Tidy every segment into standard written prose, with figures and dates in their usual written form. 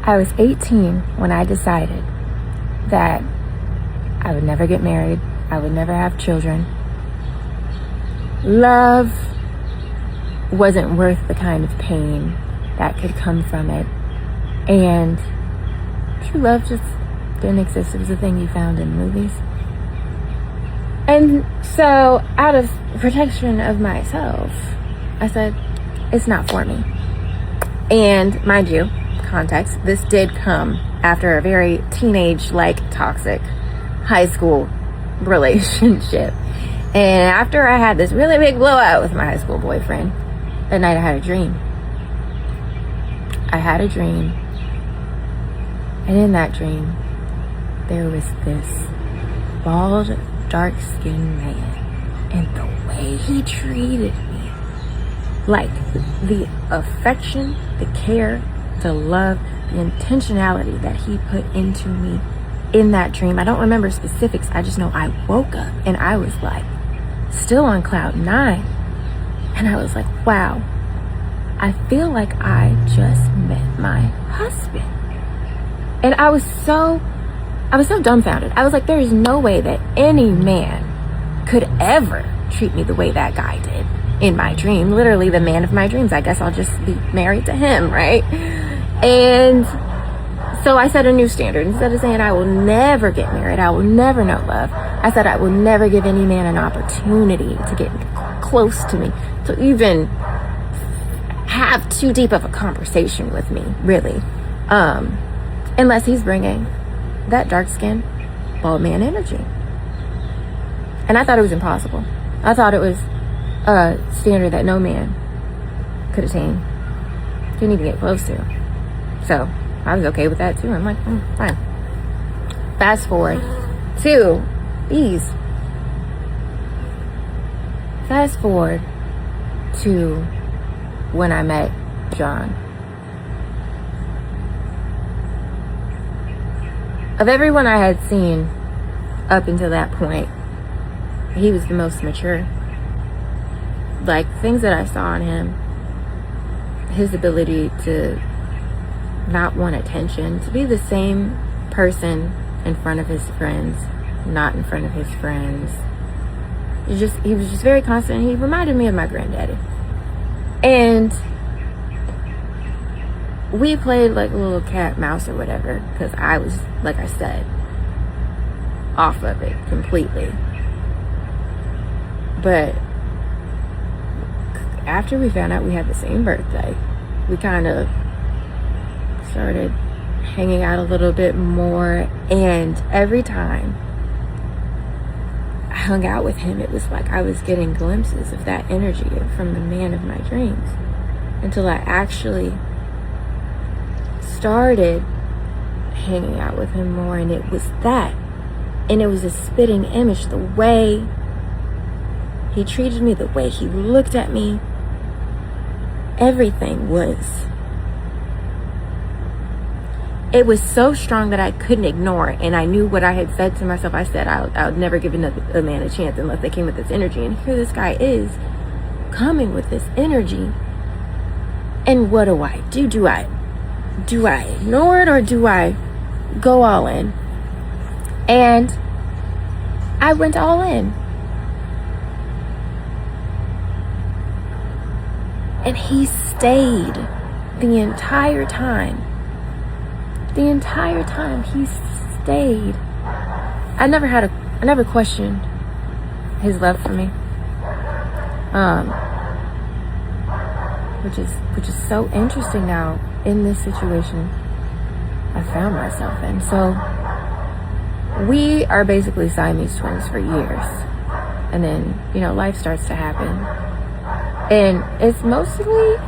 I was 18 when I decided that I would never get married. I would never have children. Love wasn't worth the kind of pain that could come from it. And true love just didn't exist. It was a thing you found in movies. And so, out of protection of myself, I said, it's not for me. And mind you, context, this did come after a very teenage-like toxic high school relationship. And after I had this really big blowout with my high school boyfriend, that night I had a dream. And in that dream, there was this bald, dark-skinned man. And the way he treated me, like the affection, the care, the love, the intentionality that he put into me in that dream. I don't remember specifics. I just know I woke up and I was like, still on cloud 9. And I was like, wow, I feel like I just met my husband. And I was so dumbfounded. I was like, there is no way that any man could ever treat me the way that guy did in my dream. Literally the man of my dreams. I guess I'll just be married to him, right? And so I set a new standard. Instead of saying I will never get married, I will never know love, I said I will never give any man an opportunity to get close to me, to even have too deep of a conversation with me, really. Unless he's bringing that dark-skinned, bald man energy. And I thought it was impossible. I thought it was a standard that no man could attain, couldn't even get close to. So I was okay with that too. I'm like, fine. Fast forward to when I met John. Of everyone I had seen up until that point, he was the most mature. Like, things that I saw in him, his ability to not want attention, to be the same person in front of his friends, not in front of his friends. He was just very constant. He reminded me of my granddaddy. And we played like a little cat mouse or whatever, because I was, like I said, off of it completely. But after we found out we had the same birthday, we kind of started hanging out a little bit more. And every time I hung out with him, it was like I was getting glimpses of that energy from the man of my dreams, until I actually started hanging out with him more. And it was that, and it was a spitting image. The way he treated me, the way he looked at me, everything was, it was so strong that I couldn't ignore it. And I knew what I had said to myself. I said I would never give a man a chance unless they came with this energy. And here this guy is coming with this energy. And what do I do? Do I ignore it, or do I go all in? And I went all in. And he stayed the entire time. The entire time he stayed. I never questioned his love for me. Which is so interesting now in this situation I found myself in. So we are basically Siamese twins for years. And then, life starts to happen. And it's mostly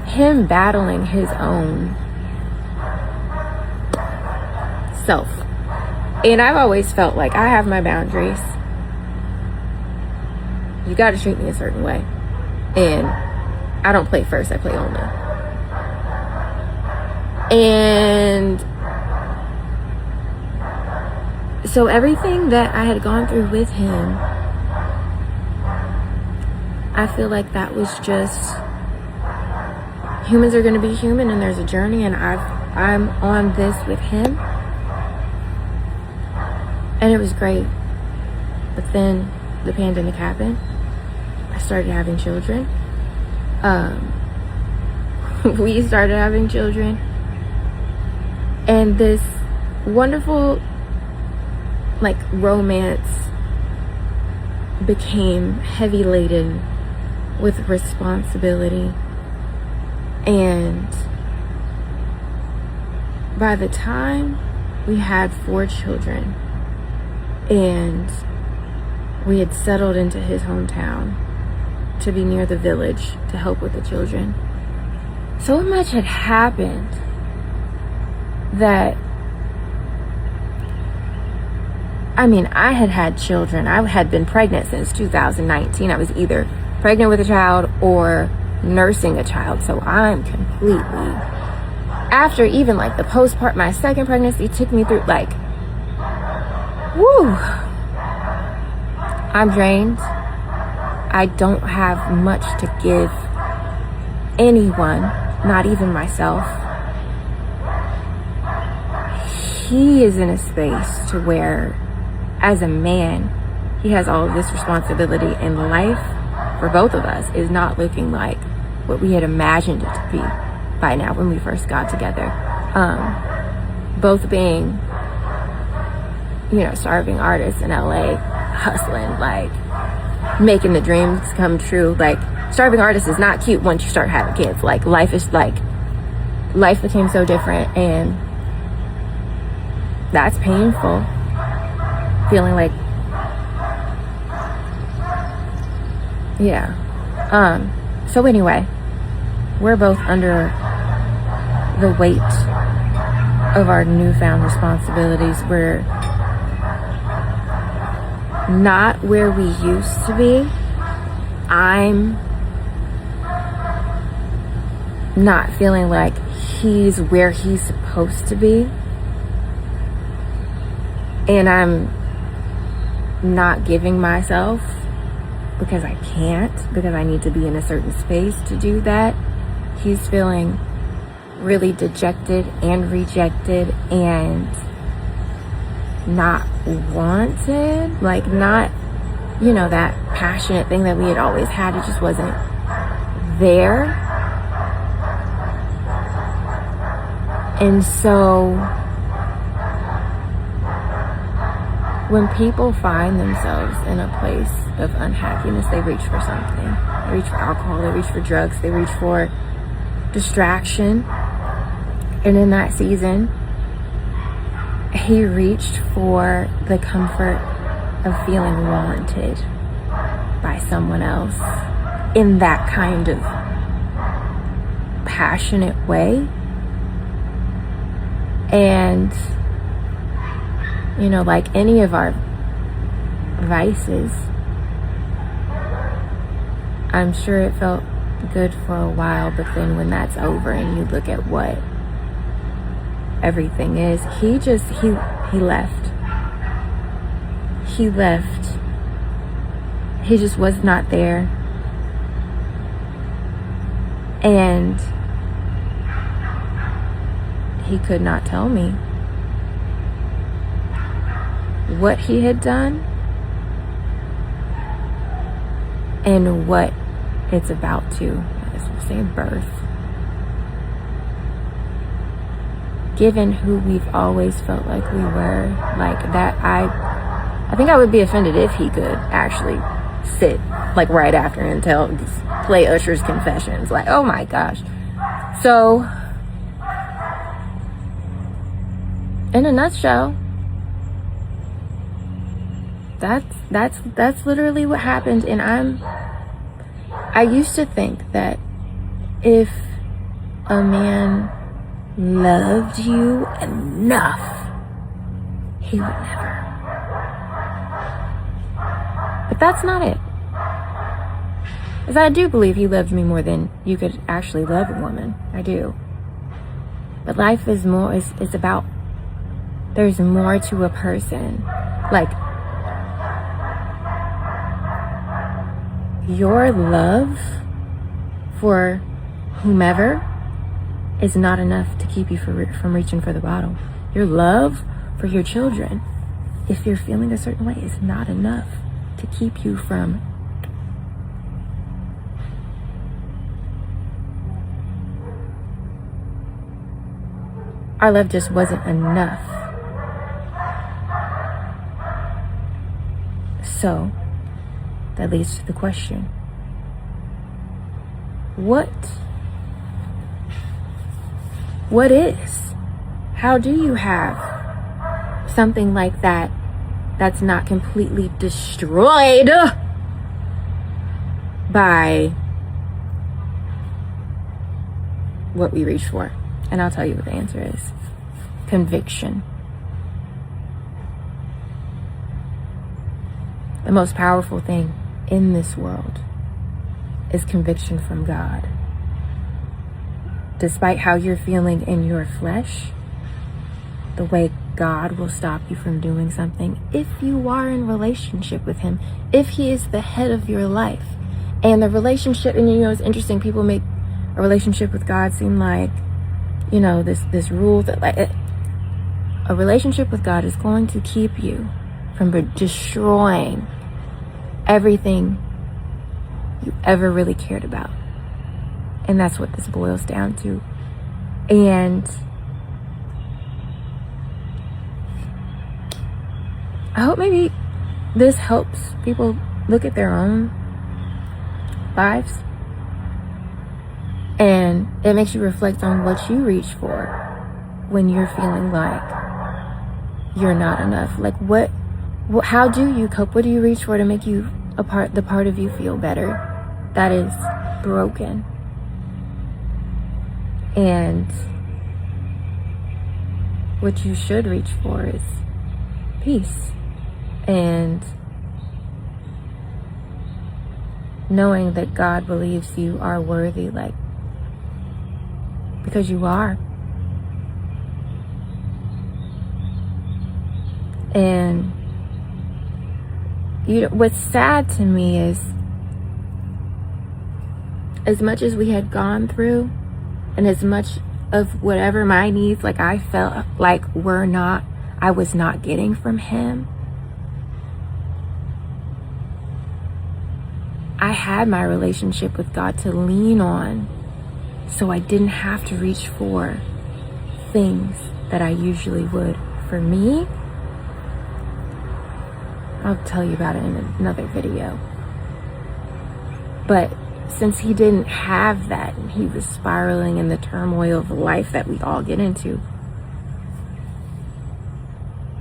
him battling his own self. And I've always felt like I have my boundaries. You got to treat me a certain way. And I don't play first, I play only. And so everything that I had gone through with him, I feel like that was just humans are going to be human, and there's a journey, and I'm on this with him, and it was great. But then the pandemic happened. I started having children. We started having children, and this wonderful like romance became heavy laden with responsibility. And by the time we had 4 children and we had settled into his hometown to be near the village to help with the children, so much had happened that, I mean, I had had children. I had been pregnant since 2019. I was either pregnant with a child or nursing a child. So I'm completely, after even like the postpartum, my second pregnancy took me through like, woo, I'm drained. I don't have much to give anyone, not even myself. He is in a space to where, as a man, he has all of this responsibility, and life for both of us is not looking like what we had imagined it to be by now when we first got together. Both being, starving artists in LA, hustling, like making the dreams come true. Like, starving artist is not cute once you start having kids. Like, life became so different, and that's painful. Feeling like, yeah. So anyway, we're both under the weight of our newfound responsibilities. We're not where we used to be. I'm not feeling like he's where he's supposed to be. And I'm not giving myself because I can't, because I need to be in a certain space to do that. He's feeling really dejected and rejected and not wanted, like not, that passionate thing that we had always had. It just wasn't there. And so when people find themselves in a place of unhappiness, they reach for something. They reach for alcohol, they reach for drugs, they reach for distraction. And in that season, he reached for the comfort of feeling wanted by someone else in that kind of passionate way. And like any of our vices, I'm sure it felt good for a while, but then when that's over and you look at what everything is, he left. He left. He just was not there. And he could not tell me what he had done and what it's about to, I guess we'll say, birth. Given who we've always felt like we were, like that, I think I would be offended if he could actually sit like right after and play Usher's Confessions. Like, oh my gosh. So, in a nutshell, that's literally what happened. And I used to think that if a man loved you enough, he would never. But that's not it. Because I do believe he loved me more than you could actually love a woman. I do. But life is more, it's about, there's more to a person. Like, your love for whomever is not enough to keep you from reaching for the bottle. Your love for your children, if you're feeling a certain way, is not enough to keep you from our love just wasn't enough. So that leads to the question, what is? How do you have something like that that's not completely destroyed by what we reach for? And I'll tell you what the answer is. Conviction. The most powerful thing in this world is conviction from God. Despite how you're feeling in your flesh, the way God will stop you from doing something if you are in relationship with him, if he is the head of your life. And the relationship, and it's interesting, people make a relationship with God seem like, this rule that a relationship with God is going to keep you from destroying everything you ever really cared about. And that's what this boils down to. And I hope maybe this helps people look at their own lives, and it makes you reflect on what you reach for when you're feeling like you're not enough. Like how do you cope? What do you reach for to make you the part of you feel better that is broken? And what you should reach for is peace and knowing that God believes you are worthy, because you are. And what's sad to me is, as much as we had gone through, and as much of whatever my needs, I felt like I was not getting from him, I had my relationship with God to lean on, so I didn't have to reach for things that I usually would. For me, I'll tell you about it in another video. But since he didn't have that, and he was spiraling in the turmoil of life that we all get into,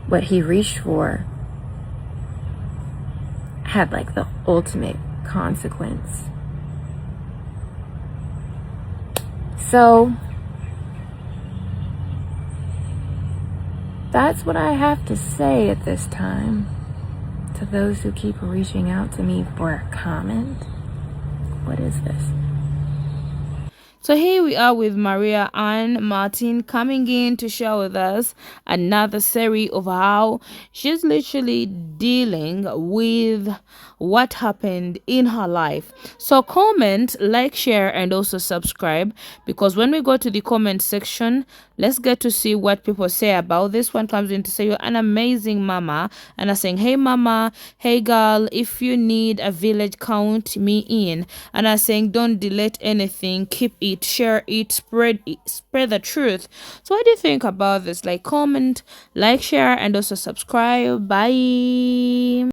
what he reached for had the ultimate consequence. So that's what I have to say at this time to those who keep reaching out to me for a comment. What is this? So here we are with Mariah Ann Martin coming in to share with us another series of how she's literally dealing with what happened in her life. So comment, like, share, and also subscribe, because when we go to the comment section, let's get to see what people say about this. One comes in to say, you're an amazing mama, and I'm saying, hey mama, hey girl, if you need a village, count me in. And I'm saying, don't delete anything, keep it, share it, spread the truth. So what do you think about this? Comment, like, share, and also subscribe. Bye.